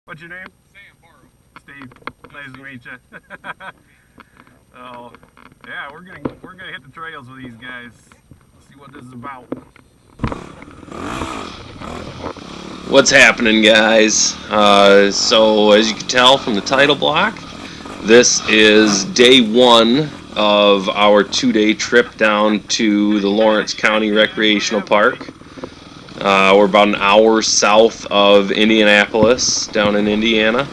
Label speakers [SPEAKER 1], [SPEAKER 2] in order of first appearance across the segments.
[SPEAKER 1] What's your name? Steve. Nice to meet you. Oh, yeah, we're gonna hit the trails with these guys. See what this is about.
[SPEAKER 2] What's happening, guys? So as you can tell from the title block, this is day one of our 2-day trip down to the Lawrence County Recreational Park. We're about an hour south of Indianapolis, down in Indiana.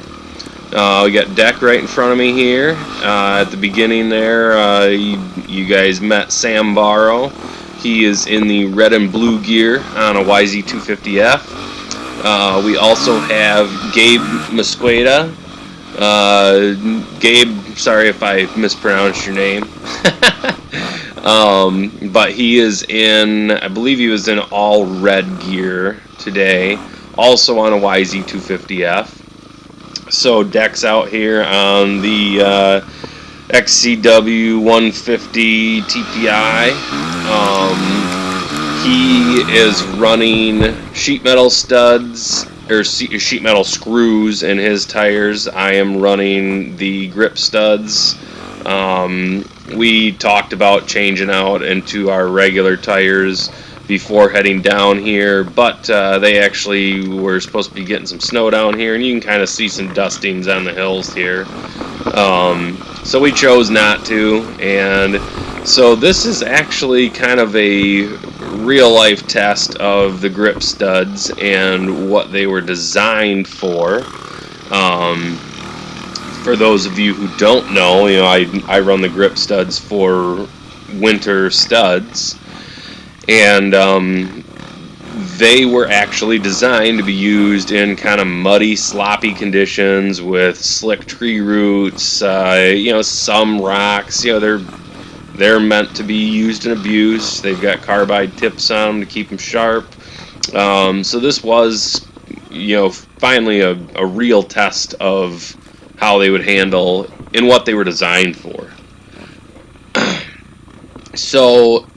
[SPEAKER 2] We got Deck right in front of me here. At the beginning there, you guys met Sam Barrow. He is in the red and blue gear on a YZ250F. We also have Gabe Mosqueda. Gabe, sorry if I mispronounced your name. But he is in, I believe he was in all red gear today, also on a YZ250F. So Deck's out here on the XCW 150 TPI. He is running sheet metal studs, or sheet metal screws in his tires. I am running the grip studs. We talked about changing out into our regular tires before heading down here, but they actually were supposed to be getting some snow down here, and you can kind of see some dustings on the hills here. So we chose not to, and so this is actually kind of a real-life test of the grip studs and what they were designed for. For those of you who don't know, I run the grip studs for winter studs, and they were actually designed to be used in kind of muddy, sloppy conditions with slick tree roots, some rocks. They're meant to be used in abuse. They've got carbide tips on them to keep them sharp. So this was, finally a real test of how they would handle and what they were designed for. So,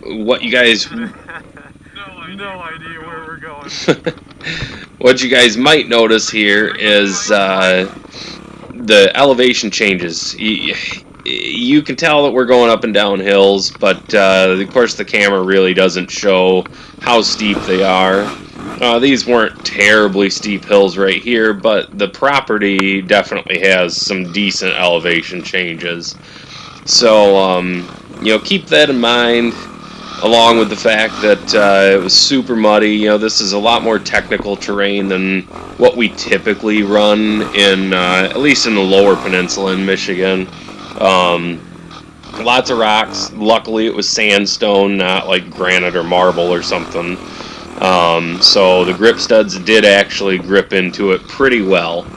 [SPEAKER 2] what you guys...
[SPEAKER 1] no idea where we're going.
[SPEAKER 2] What you guys might notice here is the elevation changes. You can tell that we're going up and down hills, but of course the camera really doesn't show how steep they are. These weren't terribly steep hills right here, but the property definitely has some decent elevation changes. So, keep that in mind, along with the fact that it was super muddy. This is a lot more technical terrain than what we typically run in, at least in the lower peninsula in Michigan. Lots of rocks. Luckily, it was sandstone, not like granite or marble or something. So the grip studs did actually grip into it pretty well.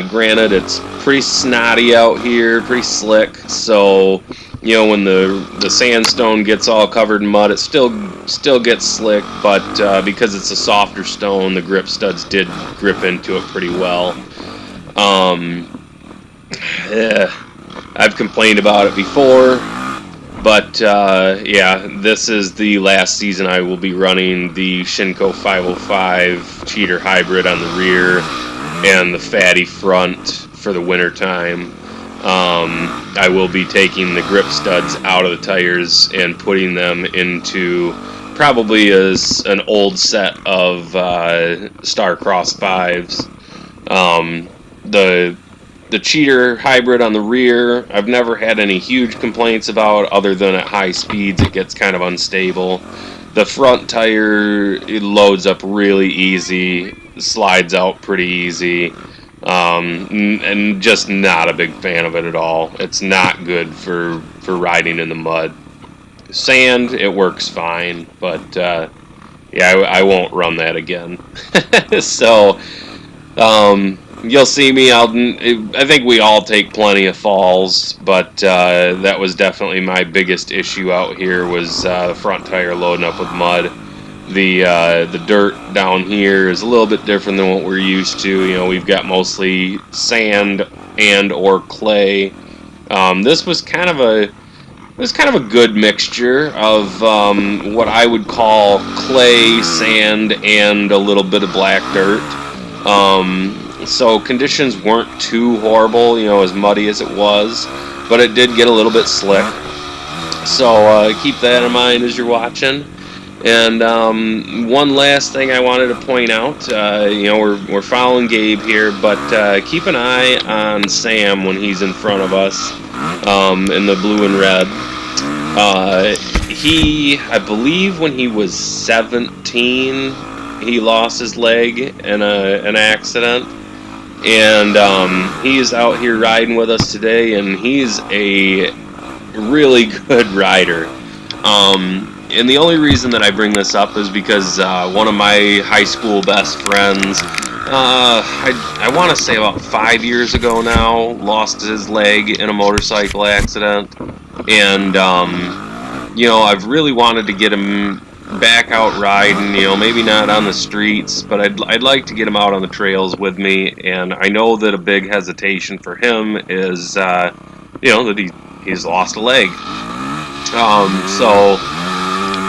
[SPEAKER 2] Granted, it's pretty snotty out here, pretty slick, so when the sandstone gets all covered in mud, it still gets slick, but because it's a softer stone, the grip studs did grip into it pretty well. I've complained about it before, but this is the last season I will be running the Shinko 505 cheater hybrid on the rear and the fatty front for the winter time. I will be taking the grip studs out of the tires and putting them into probably an old set of Starcross 5s. The cheater hybrid on the rear, I've never had any huge complaints about, other than at high speeds it gets kind of unstable. The front tire, it loads up really easy, slides out pretty easy, and just not a big fan of it at all. It's not good for riding in the mud. Sand, it works fine, but I won't run that again. So, you'll see me. I think we all take plenty of falls, but that was definitely my biggest issue out here, was the front tire loading up with mud. The dirt down here is a little bit different than what we're used to. We've got mostly sand and or clay. This was kind of a good mixture of what I would call clay, sand, and a little bit of black dirt. So conditions weren't too horrible, you know, as muddy as it was, but it did get a little bit slick. So keep that in mind as you're watching. And one last thing I wanted to point out, you know, we're following Gabe here, but keep an eye on Sam when he's in front of us in the blue and red. I believe when he was 17, he lost his leg in an accident. And he is out here riding with us today, and he's a really good rider. And the only reason that I bring this up is because one of my high school best friends, I want to say about 5 years ago now, lost his leg in a motorcycle accident. And, you know, I've really wanted to get him back out riding, you know, maybe not on the streets, but I'd like to get him out on the trails with me. And I know that a big hesitation for him is, you know, that he's lost a leg. So,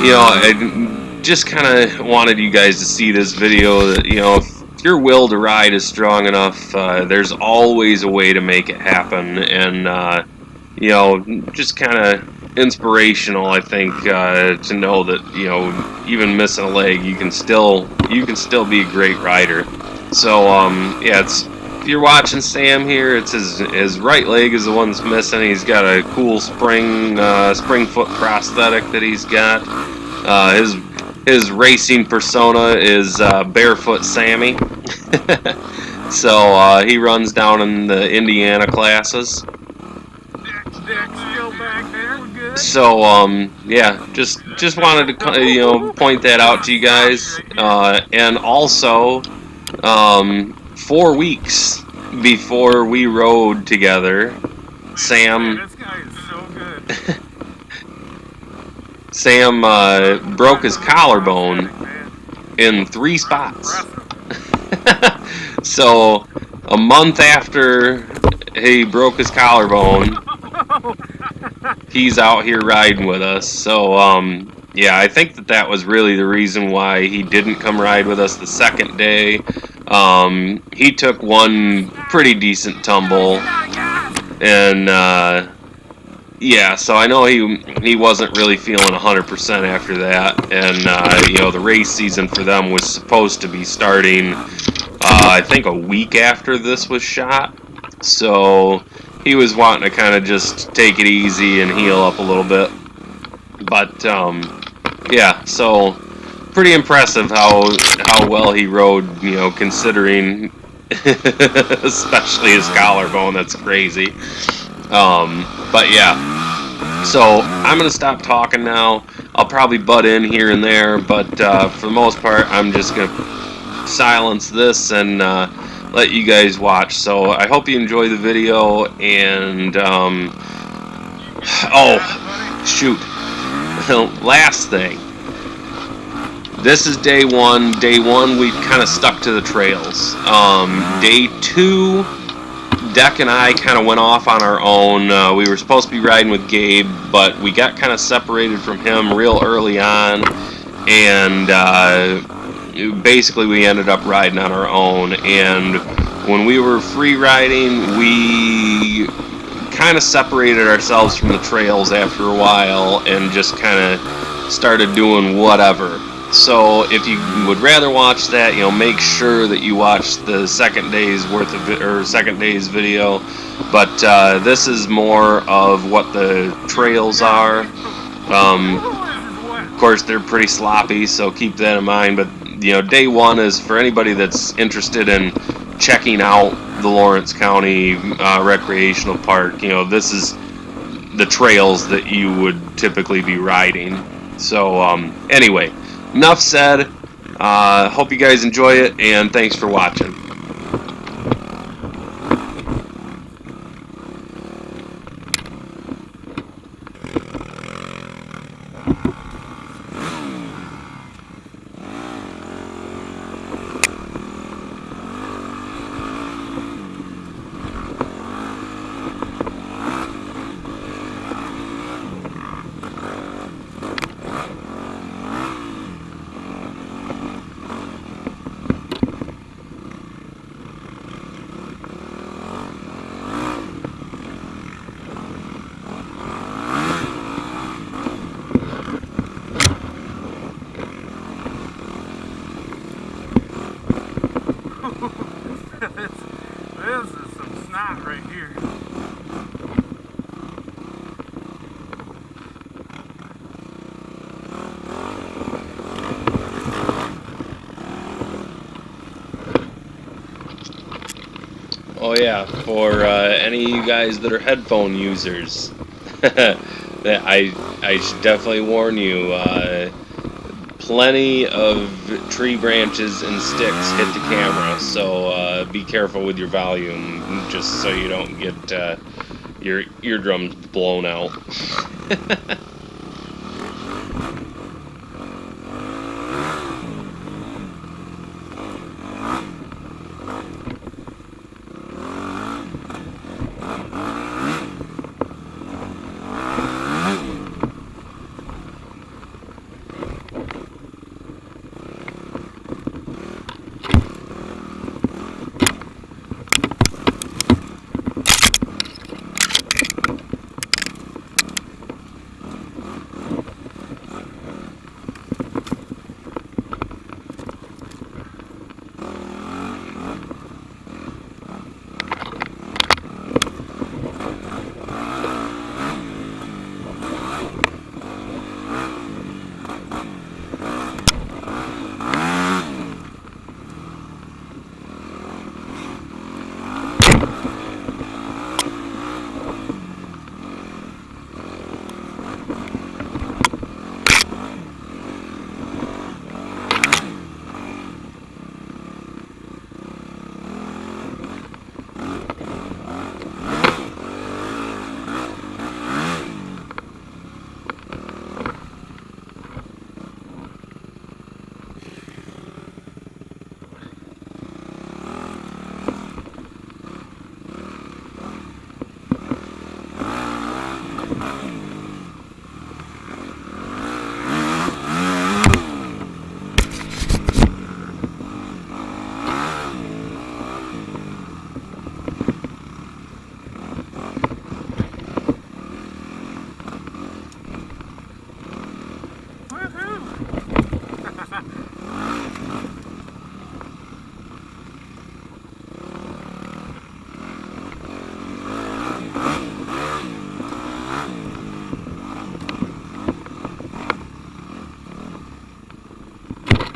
[SPEAKER 2] you know, I just kind of wanted you guys to see this video that, you know, if your will to ride is strong enough, there's always a way to make it happen. And, you know, just kind of inspirational, I think, to know that, you know, even missing a leg, you can still be a great rider. So, yeah, if you're watching Sam here, it's his right leg is the one that's missing. He's got a cool spring foot prosthetic that he's got. His racing persona is Barefoot Sammy. So he runs down in the Indiana classes.
[SPEAKER 1] Still back there. We're good.
[SPEAKER 2] So yeah, just wanted to, you know, point that out to you guys. And also 4 weeks before we rode together, Sam.
[SPEAKER 1] Man, this guy is so good.
[SPEAKER 2] Sam broke his collarbone in 3 spots. So a month after he broke his collarbone, he's out here riding with us. So yeah, I think that was really the reason why he didn't come ride with us the second day. He took one pretty decent tumble, and yeah, so I know he wasn't really feeling 100% after that. And you know, the race season for them was supposed to be starting I think a week after this was shot. So he was wanting to kind of just take it easy and heal up a little bit. But yeah, so pretty impressive how well he rode, you know, considering especially his collarbone. That's crazy. But yeah, so I'm gonna stop talking now. I'll probably butt in here and there, but for the most part, I'm just gonna silence this and let you guys watch. So I hope you enjoy the video. And oh shoot, last thing, this is day one. Day one, we kind of stuck to the trails. Day two, Deck and I kind of went off on our own. We were supposed to be riding with Gabe, but we got kind of separated from him real early on, and basically we ended up riding on our own. And when we were free riding, we kind of separated ourselves from the trails after a while and just kind of started doing whatever. So if you would rather watch that, you know, make sure that you watch the second day's video. But this is more of what the trails are. Of course, they're pretty sloppy, so keep that in mind. But you know, day one is for anybody that's interested in checking out the Lawrence County Recreational Park. You know, this is the trails that you would typically be riding. So anyway, enough said. Hope you guys enjoy it, and thanks for watching. Oh yeah, for any of you guys that are headphone users, I should definitely warn you. Plenty of tree branches and sticks hit the camera, so be careful with your volume, just so you don't get your eardrums blown out.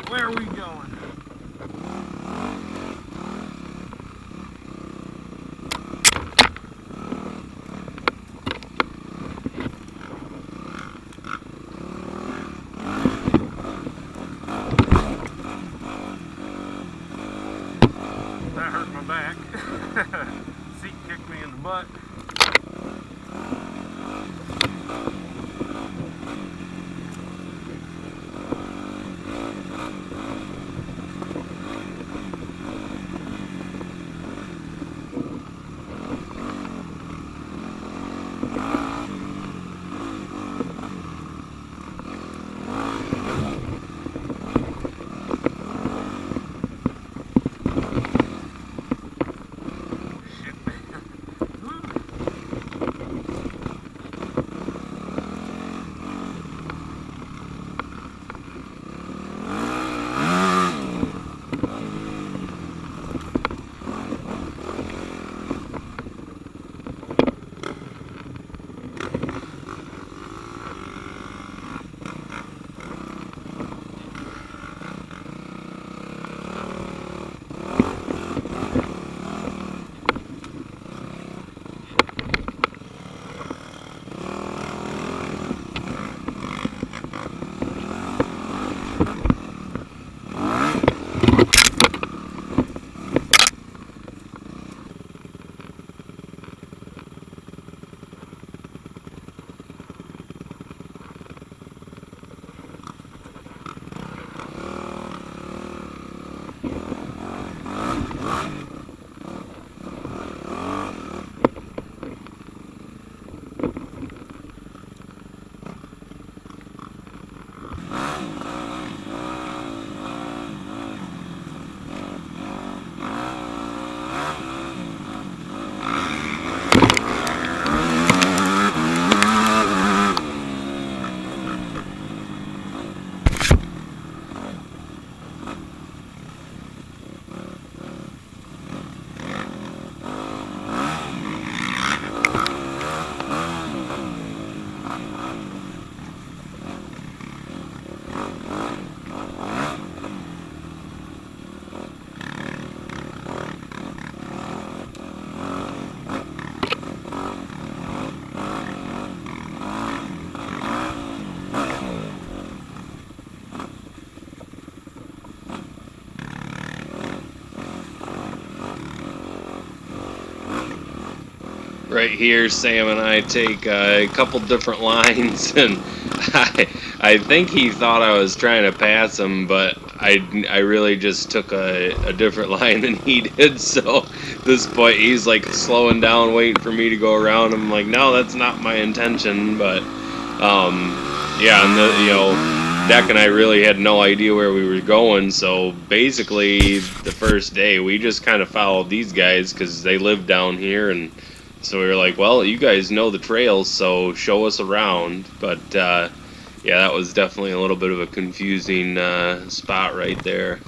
[SPEAKER 1] Where are we going? That hurt my back. Seat kicked me in the butt.
[SPEAKER 2] right here, Sam and I take a couple different lines, and I think he thought I was trying to pass him, but I really just took a different line than he did. So at this point, he's like slowing down, waiting for me to go around. I'm like, no, that's not my intention. But yeah, and Deck and I really had no idea where we were going. So basically, the first day we just kind of followed these guys because they live down here, and so we were like, well, you guys know the trails, so show us around. But yeah, that was definitely a little bit of a confusing spot right there.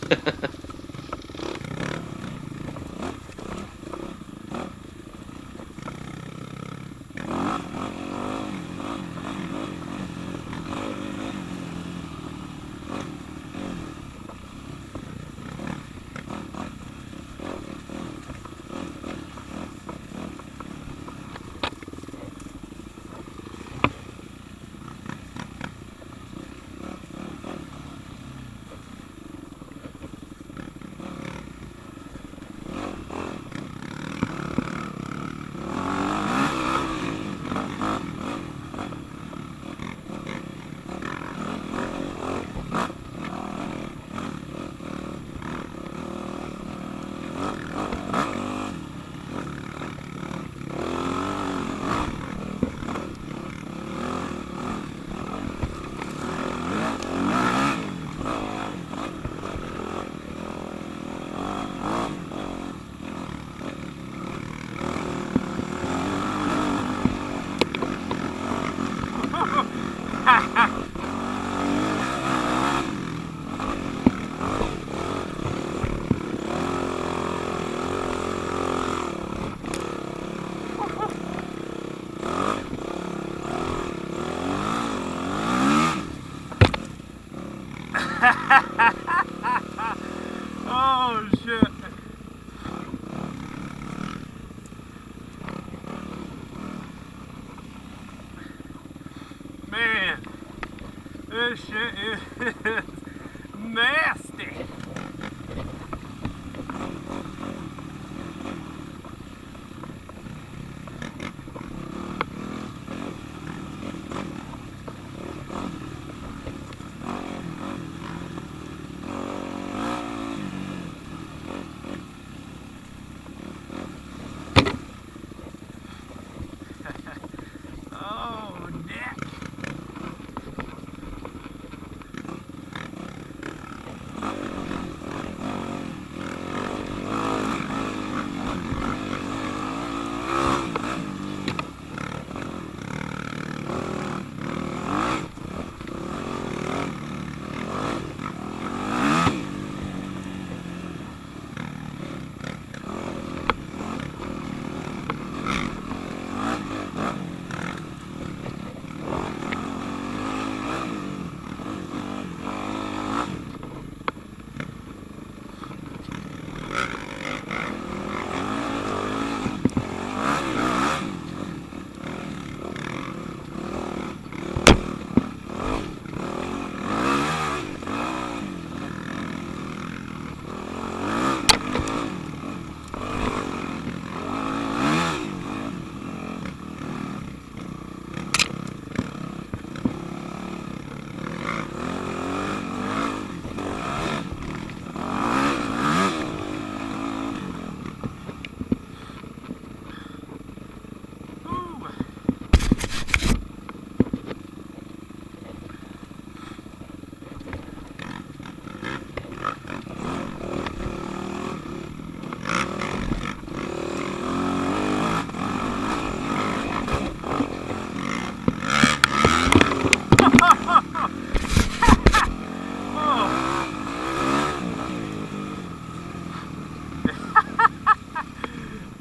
[SPEAKER 1] Oh shit. Man, this shit is nasty. Oh, Nick.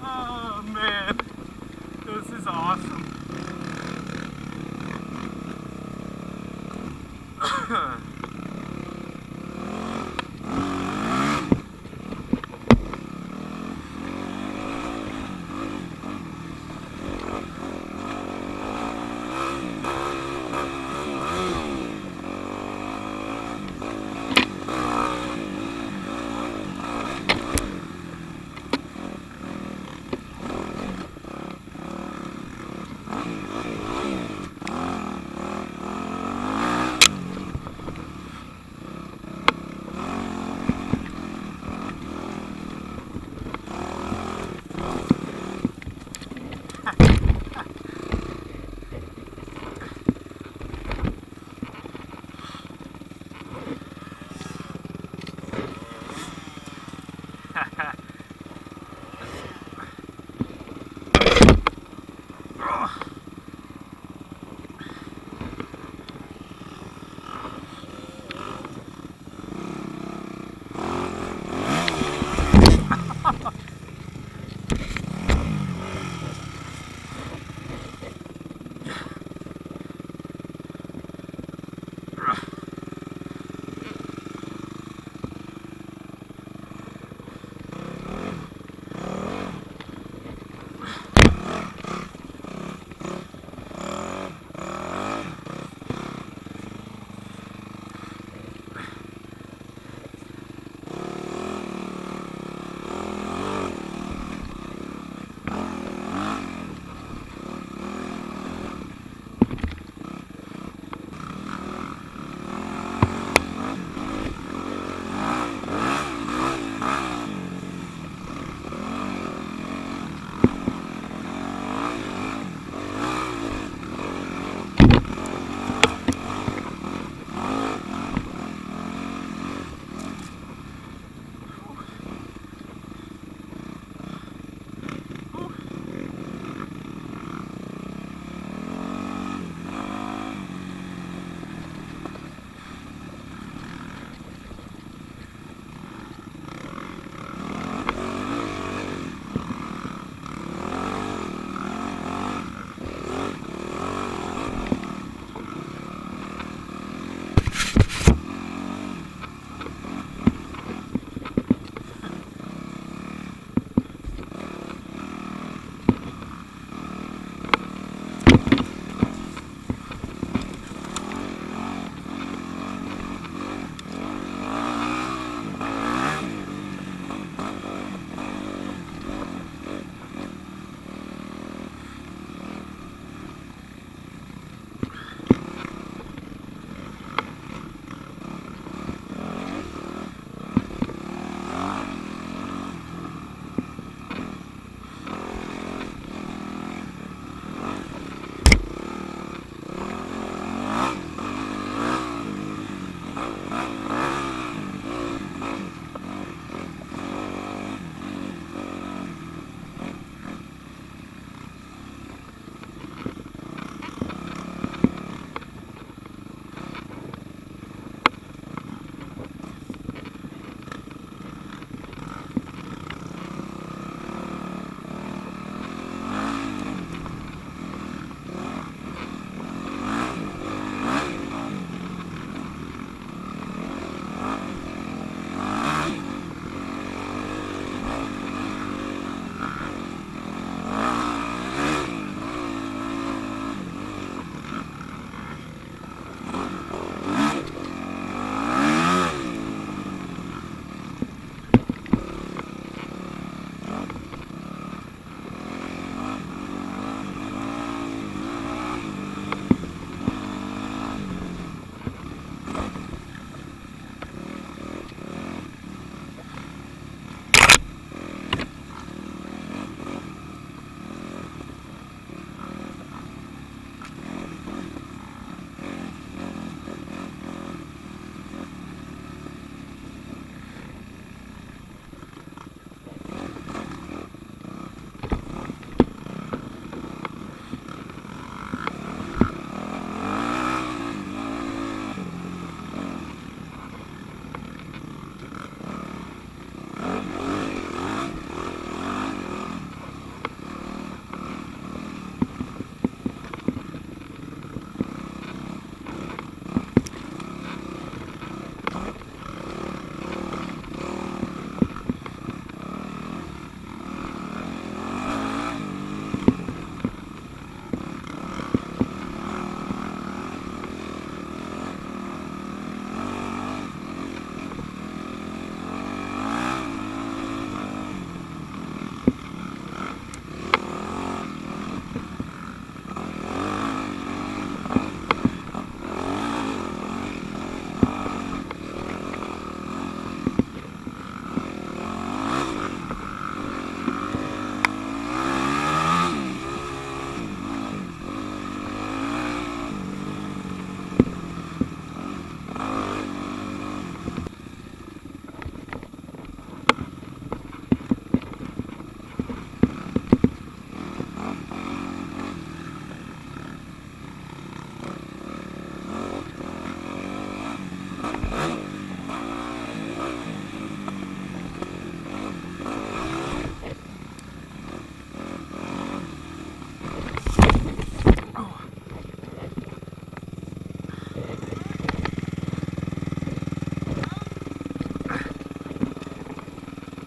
[SPEAKER 1] Oh man, this is awesome.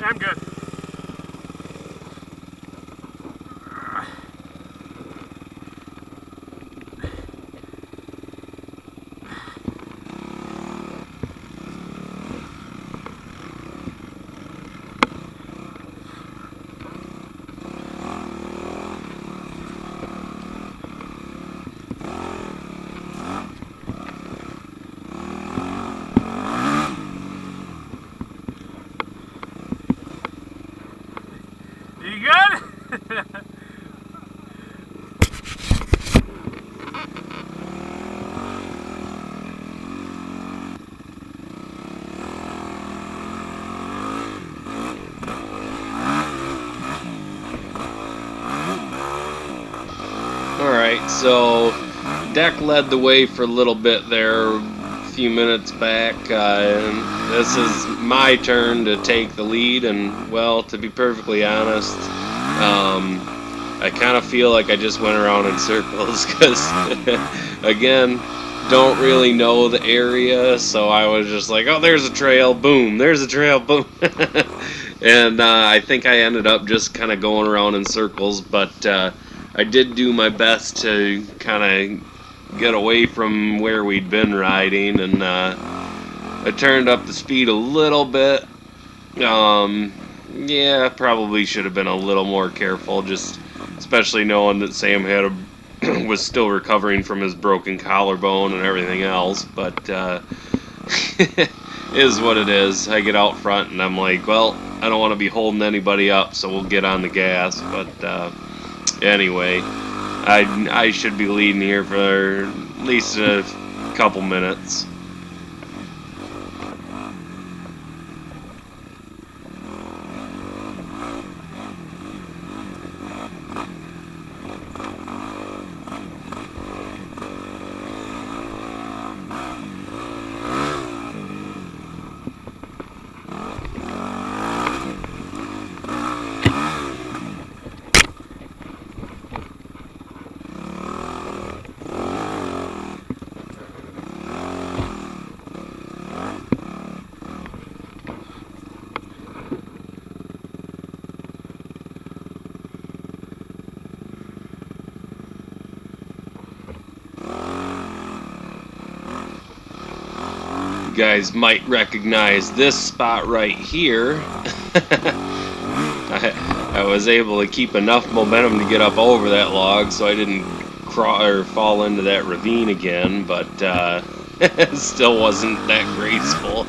[SPEAKER 1] I'm good.
[SPEAKER 2] So Deck led the way for a little bit there a few minutes back, and this is my turn to take the lead, and well, to be perfectly honest, I kind of feel like I just went around in circles because, again, don't really know the area, so I was just like, oh, there's a trail, boom, there's a trail, boom. And I think I ended up just kind of going around in circles, but I did do my best to kind of get away from where we'd been riding, and I turned up the speed a little bit. Yeah, probably should have been a little more careful, just especially knowing that Sam had was still recovering from his broken collarbone and everything else, but is what it is. I get out front and I'm like, well, I don't want to be holding anybody up, so we'll get on the gas. But anyway, I should be leading here for at least a couple minutes. You guys might recognize this spot right here. I was able to keep enough momentum to get up over that log so I didn't fall into that ravine again, but it still wasn't that graceful.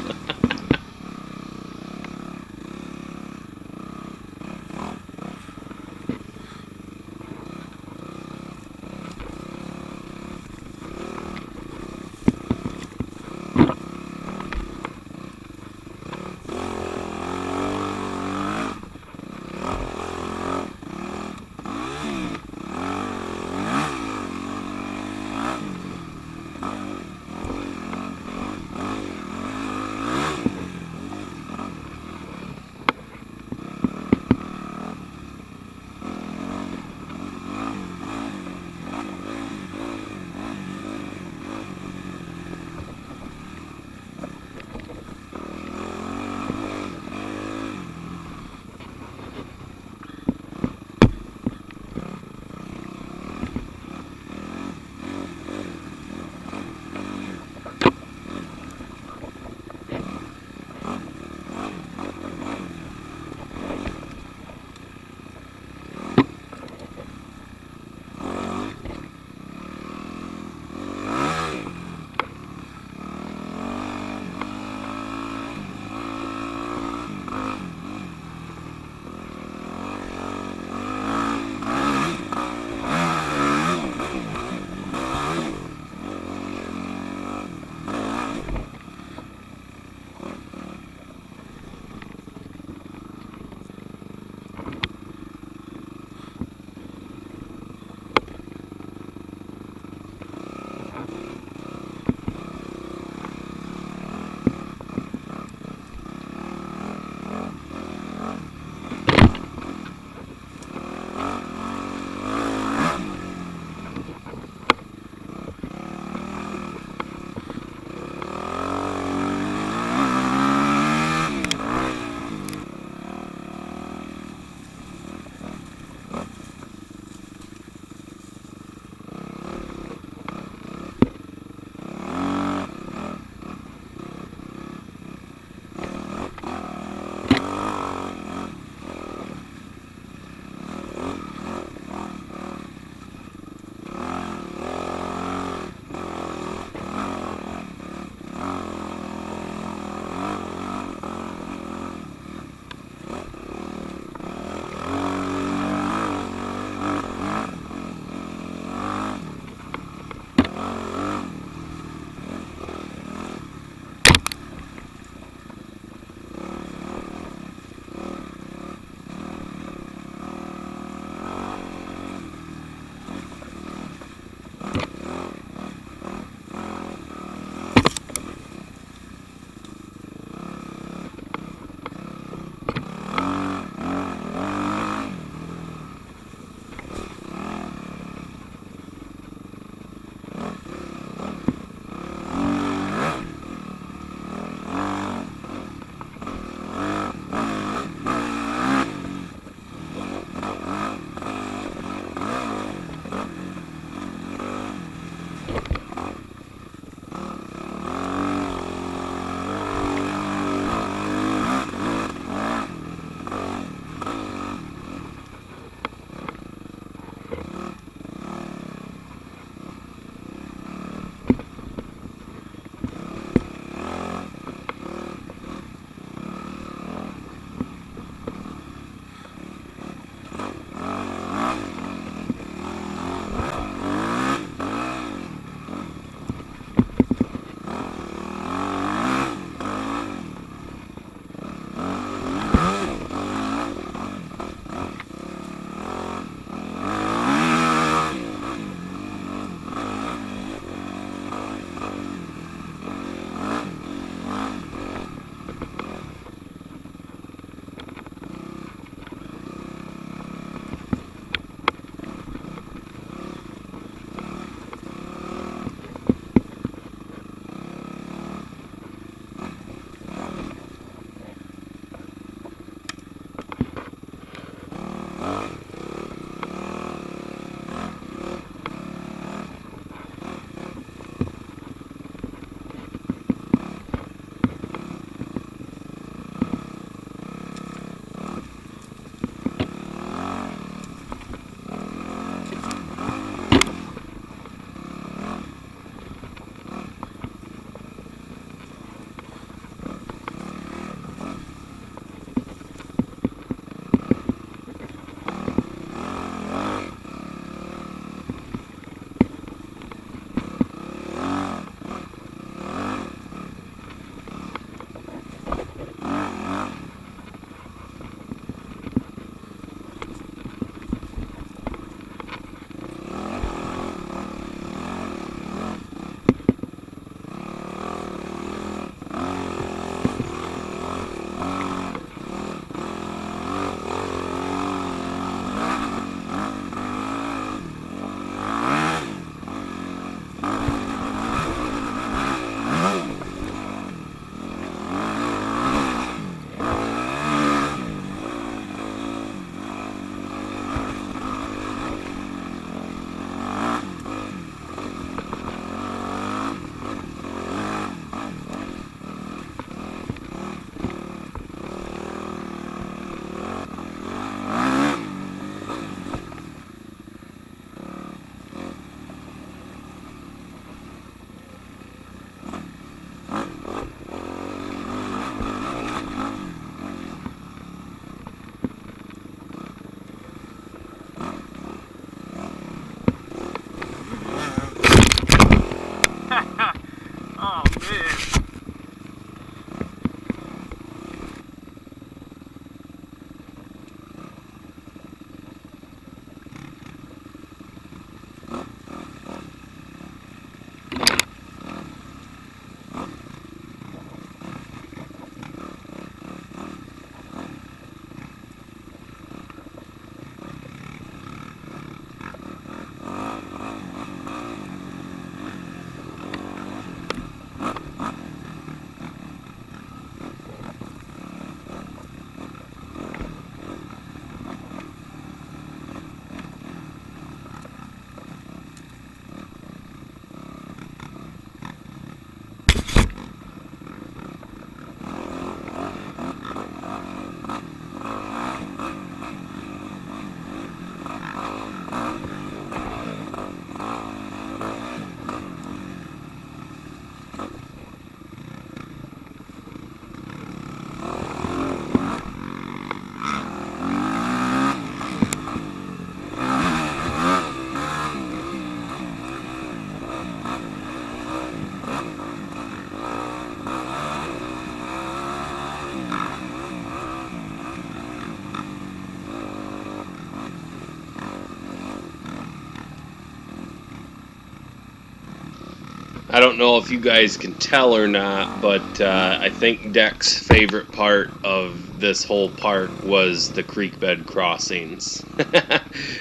[SPEAKER 2] I don't know if you guys can tell or not, but I think Deck's favorite part of this whole park was the creek bed crossings.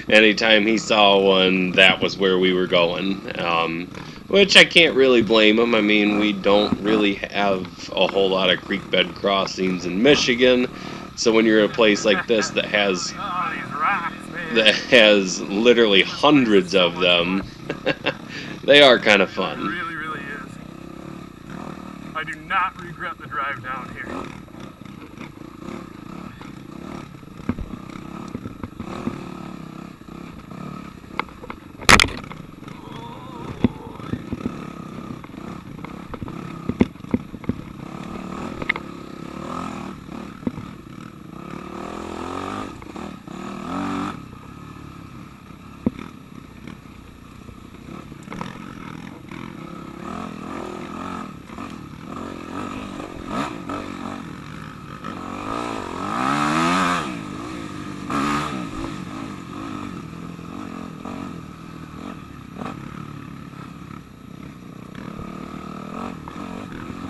[SPEAKER 2] Anytime he saw one, that was where we were going. Which I can't really blame him. I mean, we don't really have a whole lot of creek bed crossings in Michigan. So when you're at a place like this that has
[SPEAKER 1] Oh, these rocks, man.
[SPEAKER 2] that has literally hundreds of them, they are kind of
[SPEAKER 1] It
[SPEAKER 2] fun.
[SPEAKER 1] really, really is. I do not regret the drive down here.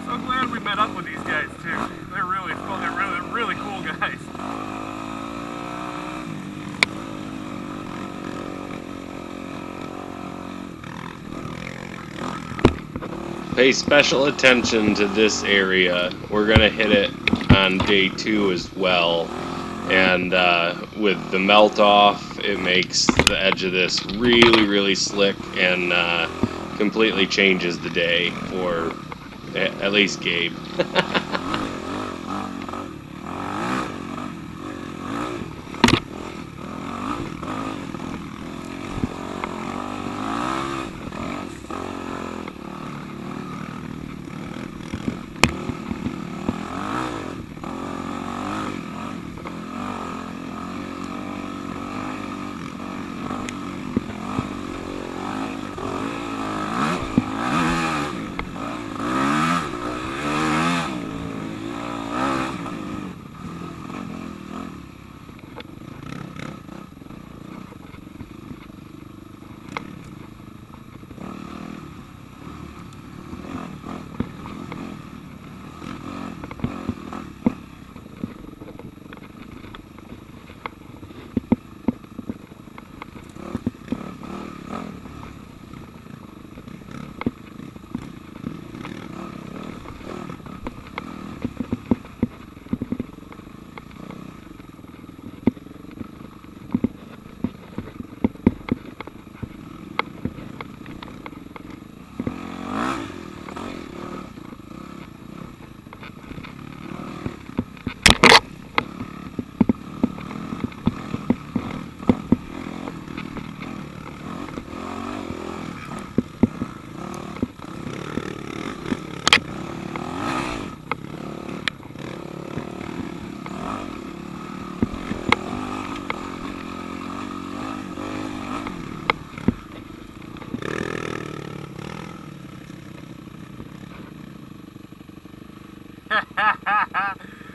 [SPEAKER 1] So glad we met up with these guys too. They're really fun. They're really cool guys.
[SPEAKER 2] Pay special attention to this area. We're gonna hit it on day 2 as well. And with the melt off, it makes the edge of this really, really slick and completely changes the day for at least Gabe.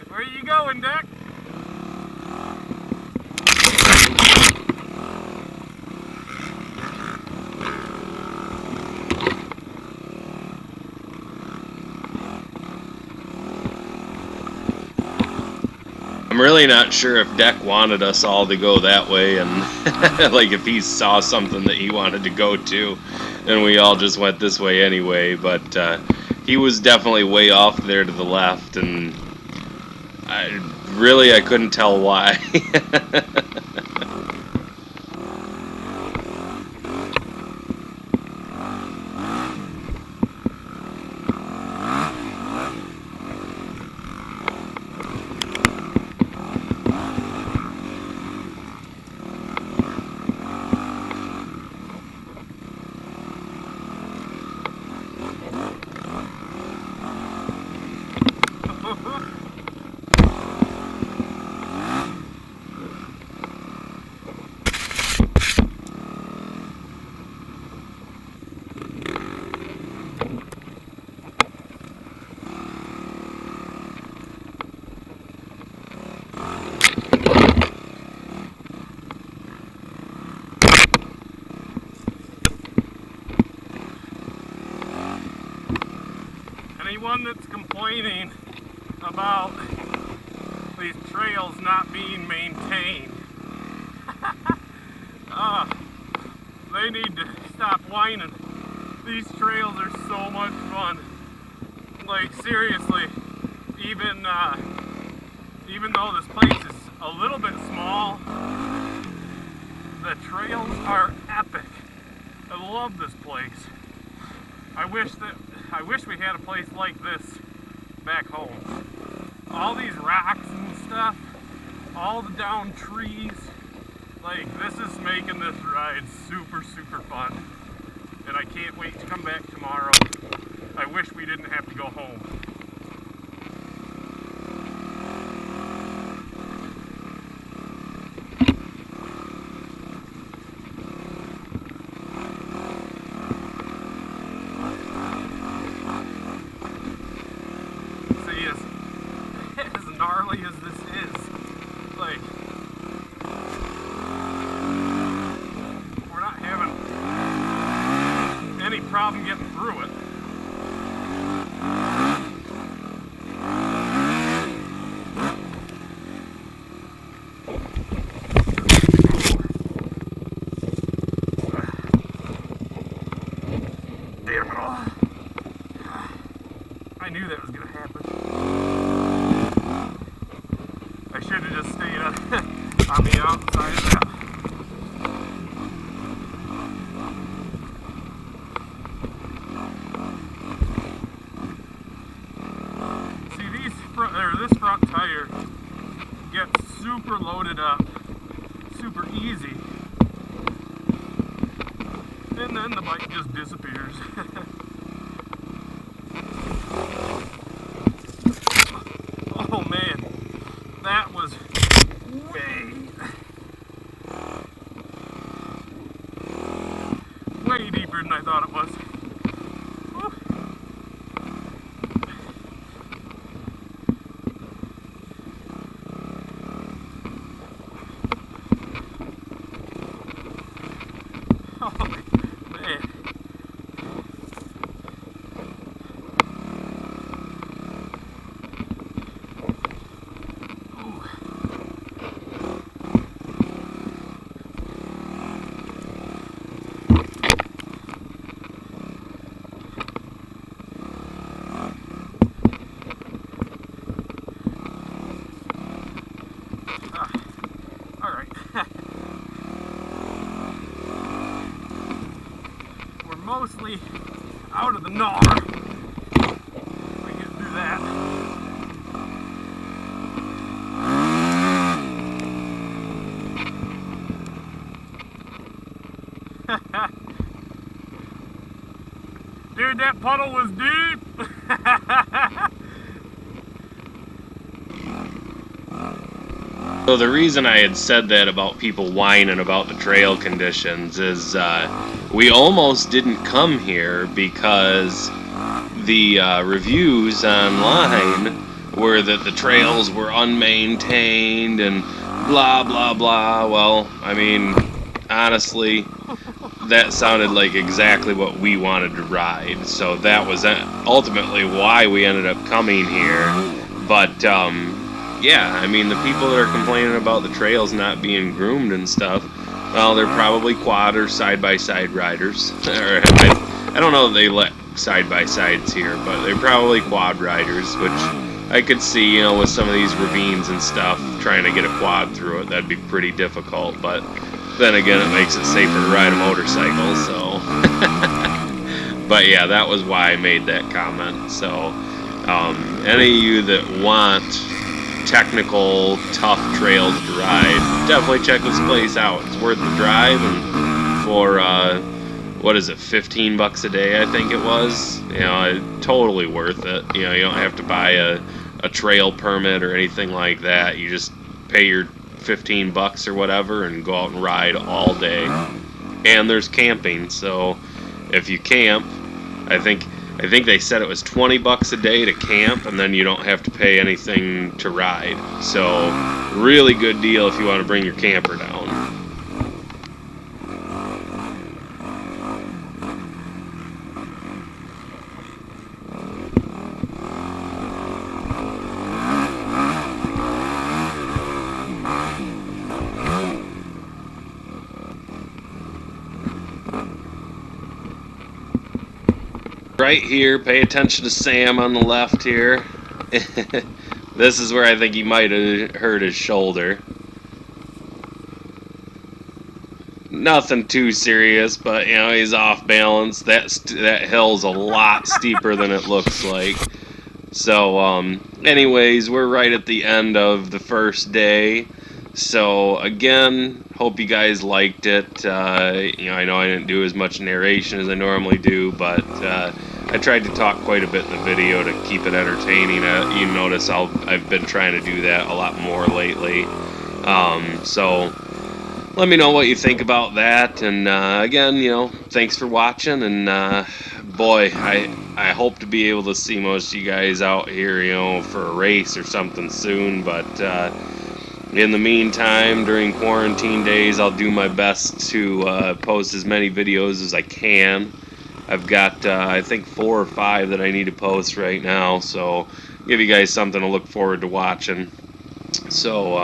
[SPEAKER 2] Where you going, Deck? I'm really not sure if Deck wanted us all to go that way, and like if he saw something that he wanted to go to, and we all just went this way anyway. But he was definitely way off there to the left, and I couldn't tell why.
[SPEAKER 1] anyone that's complaining about these trails not being maintained, they need to stop whining. These trails are so much fun. Like, seriously, even though this place is a little bit small, the trails are epic. I love this place. I wish we had a place like this back home. All these rocks and stuff, all the downed trees, like, this is making this ride super, super fun. And I can't wait to come back tomorrow. I wish we didn't have to go home. See, as gnarly as this is, like, we're not having any problem getting through it. Damn it all. I knew that was going to happen. I should have just stayed on the outside of that. This front tire gets super loaded up, super easy, and then the bike just disappears. Oh man, that was way deeper than I thought it was. Oh man. Ooh. All right. Mostly out of the gnar. We get through that. Dude, that puddle was deep.
[SPEAKER 2] So the reason I had said that about people whining about the trail conditions is we almost didn't come here because the reviews online were that the trails were unmaintained and blah blah blah. Well, I mean, honestly, that sounded like exactly what we wanted to ride, so that was ultimately why we ended up coming here. But yeah, I mean, the people that are complaining about the trails not being groomed and stuff, well, they're probably quad or side-by-side riders. I don't know if they let side-by-sides here, but they're probably quad riders, which I could see, you know, with some of these ravines and stuff, trying to get a quad through it, that'd be pretty difficult. But then again, it makes it safer to ride a motorcycle, so. But yeah, that was why I made that comment. So, any of you that want technical, tough trails to ride, definitely check this place out. It's worth the drive, and for what is it, $15 a day, I think it was. You know, totally worth it. You know, you don't have to buy a trail permit or anything like that. You just pay your $15 or whatever and go out and ride all day. And there's camping, so if you camp, I think they said it was $20 a day to camp, and then you don't have to pay anything to ride. So, really good deal if you want to bring your camper down. right here, pay attention to Sam on the left here. This is where I think he might have hurt his shoulder. Nothing too serious, but you know, he's off balance. That hill's a lot steeper than it looks like. So, anyways, we're right at the end of the first day. So, again, hope you guys liked it. You know, I know I didn't do as much narration as I normally do, but I tried to talk quite a bit in the video to keep it entertaining. You notice I've been trying to do that a lot more lately. So, let me know what you think about that. And, again, you know, thanks for watching. And, boy, I hope to be able to see most of you guys out here, you know, for a race or something soon. But in the meantime, during quarantine days, I'll do my best to post as many videos as I can. I've got, I think, 4 or 5 that I need to post right now. So give you guys something to look forward to watching. So,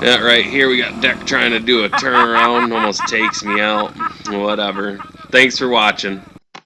[SPEAKER 2] yeah, right here we got Deck trying to do a turnaround. Almost takes me out. Whatever. Thanks for watching.